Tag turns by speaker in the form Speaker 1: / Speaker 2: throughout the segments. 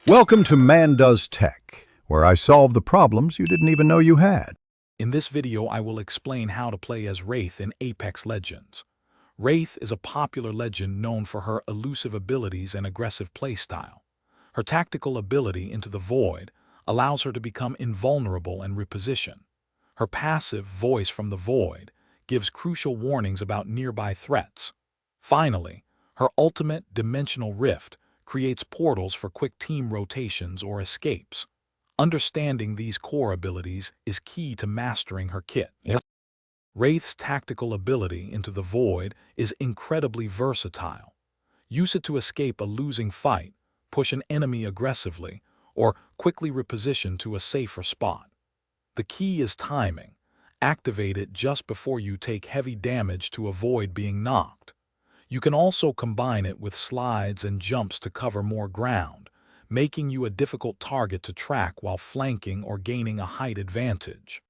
Speaker 1: Welcome to Man Does Tech, where I solve the problems you didn't even know you had.
Speaker 2: In this video, I will explain how to play as Wraith in Apex Legends. Wraith is a popular legend known for her elusive abilities and aggressive playstyle. Her tactical ability into the void allows her to become invulnerable and reposition. Her passive, Voice from the Void, gives crucial warnings about nearby threats. Finally, her ultimate, Dimensional Rift, creates portals for quick team rotations or escapes. Understanding these core abilities is key to mastering her kit. Wraith's tactical ability into the void is incredibly versatile. Use it to escape a losing fight, push an enemy aggressively, or quickly reposition to a safer spot. The key is timing. Activate it just before you take heavy damage to avoid being knocked. You can also combine it with slides and jumps to cover more ground, making you a difficult target to track while flanking or gaining a height advantage.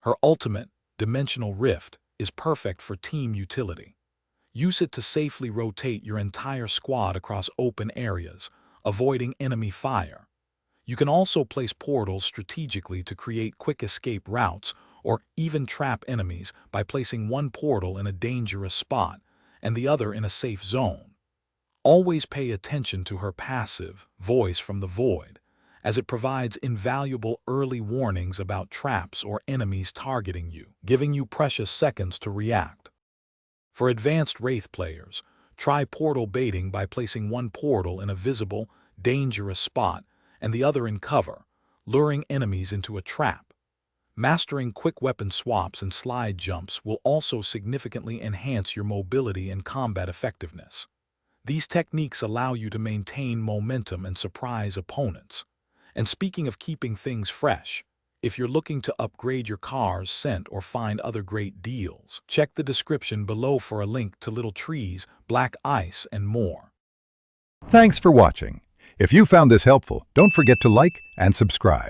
Speaker 2: Her ultimate, Dimensional Rift, is perfect for team utility. Use it to safely rotate your entire squad across open areas, avoiding enemy fire. You can also place portals strategically to create quick escape routes or even trap enemies by placing one portal in a dangerous spot and the other in a safe zone. Always pay attention to her passive, Voice from the Void, as it provides invaluable early warnings about traps or enemies targeting you, giving you precious seconds to react. For advanced Wraith players, try portal baiting by placing one portal in a visible, dangerous spot and the other in cover, luring enemies into a trap. Mastering quick weapon swaps and slide jumps will also significantly enhance your mobility and combat effectiveness. These techniques allow you to maintain momentum and surprise opponents. And speaking of keeping things fresh, if you're looking to upgrade your car's scent or find other great deals, check the description below for a link to little trees, black ice, and more.
Speaker 1: Thanks for watching. If you found this helpful, don't forget to like and subscribe.